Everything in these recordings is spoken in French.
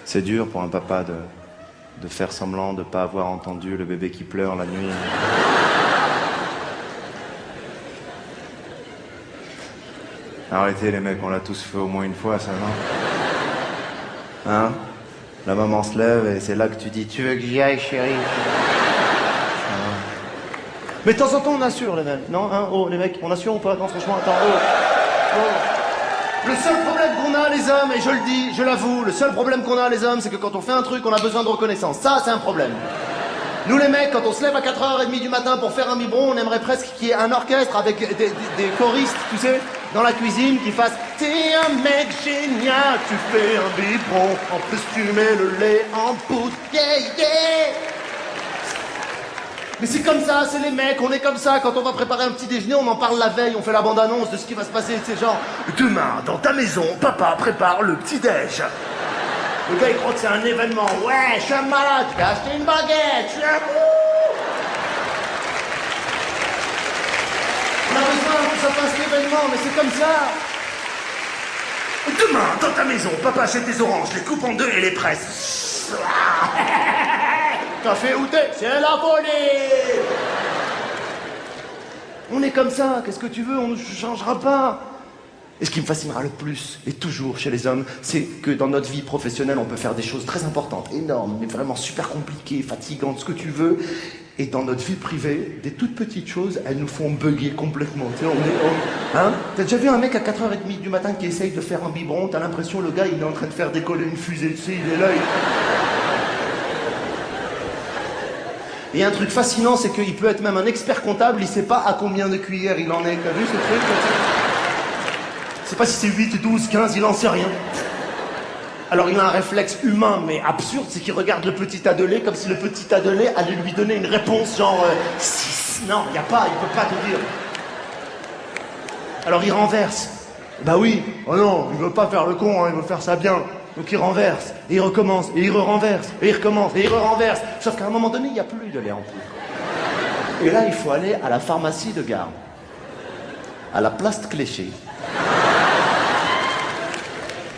C'est dur pour un papa de faire semblant de pas avoir entendu le bébé qui pleure la nuit. Arrêtez les mecs, on l'a tous fait au moins une fois, ça, non? Hein? La maman se lève et c'est là que tu dis « Tu veux que j'y aille, chérie ?» Mais de temps en temps, on assure, les mecs. Non, hein? Oh, les mecs, on assure ou pas? Non, franchement, attends, oh. Le seul problème qu'on a, les hommes, et je le dis, je l'avoue, le seul problème qu'on a, les hommes, c'est que quand on fait un truc, on a besoin de reconnaissance. Ça, c'est un problème. Nous, les mecs, quand on se lève à 4h30 du matin pour faire un biberon, on aimerait presque qu'il y ait un orchestre avec des choristes, tu sais, dans la cuisine, qui fassent « T'es un mec génial, tu fais un biberon, en plus tu mets le lait en poudre, yeah, yeah !» Mais c'est comme ça, c'est les mecs, on est comme ça. Quand on va préparer un petit déjeuner, on en parle la veille, on fait la bande-annonce de ce qui va se passer. C'est genre, demain, dans ta maison, papa prépare le petit-déj. Le gars, il croit que c'est un événement. Ouais, je suis un malade, je vais acheter une baguette, je suis un fou. On a besoin que ça fasse l'événement, mais c'est comme ça. Demain, dans ta maison, papa achète des oranges, les coupe en deux et les presse. Café ou thé, c'est la folie. On est comme ça, qu'est-ce que tu veux, on ne changera pas. Et ce qui me fascinera le plus, et toujours chez les hommes, c'est que dans notre vie professionnelle, on peut faire des choses très importantes, énormes, mais vraiment super compliquées, fatigantes, ce que tu veux. Et dans notre vie privée, des toutes petites choses, elles nous font bugger complètement. Tu sais, hein? T'as déjà vu un mec à 4h30 du matin qui essaye de faire un biberon, t'as l'impression le gars, il est en train de faire décoller une fusée, tu sais, il est là, Et un truc fascinant, c'est qu'il peut être même un expert comptable, il sait pas à combien de cuillères il en est. T'as vu ce truc? Il sait pas si c'est 8, 12, 15, il en sait rien. Alors il a un réflexe humain, mais absurde, c'est qu'il regarde le petit tas de lait comme si le petit tas de lait allait lui donner une réponse genre 6. Non, il n'y a pas, il peut pas te dire. Alors il renverse. Bah oui, oh non, il veut pas faire le con, hein, il veut faire ça bien. Donc il renverse, et il recommence, et il renverse, et il recommence, et il renverse. Sauf qu'à un moment donné, il n'y a plus de lait en poudre. Et là, il faut aller à la pharmacie de gare, à la place de Cléchy,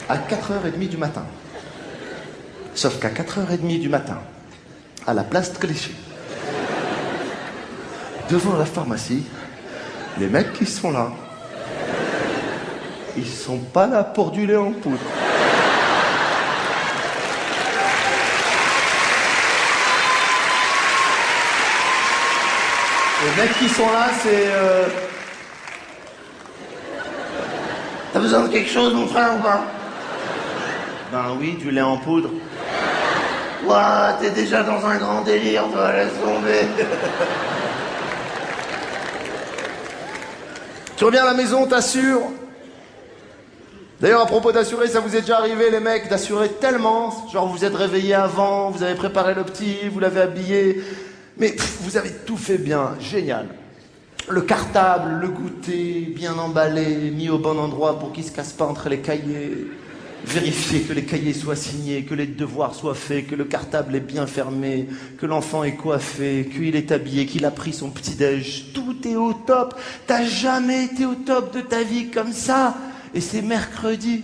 à 4h30 du matin. Sauf qu'à 4h30 du matin, à la place de Cléchy, devant la pharmacie, les mecs qui sont là, ils sont pas là pour du lait en poudre. Les mecs qui sont là, c'est... T'as besoin de quelque chose, mon frère, ou pas? Ben oui, du lait en poudre. Ouah, t'es déjà dans un grand délire, toi, laisse tomber. Tu reviens à la maison, t'assures. D'ailleurs, à propos d'assurer, ça vous est déjà arrivé, les mecs, d'assurer tellement, genre vous êtes réveillés avant, vous avez préparé le petit, vous l'avez habillé... Mais vous avez tout fait bien, génial. Le cartable, le goûter, bien emballé, mis au bon endroit pour qu'il ne se casse pas entre les cahiers. Vérifier que les cahiers soient signés, que les devoirs soient faits, que le cartable est bien fermé, que l'enfant est coiffé, qu'il est habillé, qu'il a pris son petit-déj. Tout est au top. T'as jamais été au top de ta vie comme ça. Et c'est mercredi.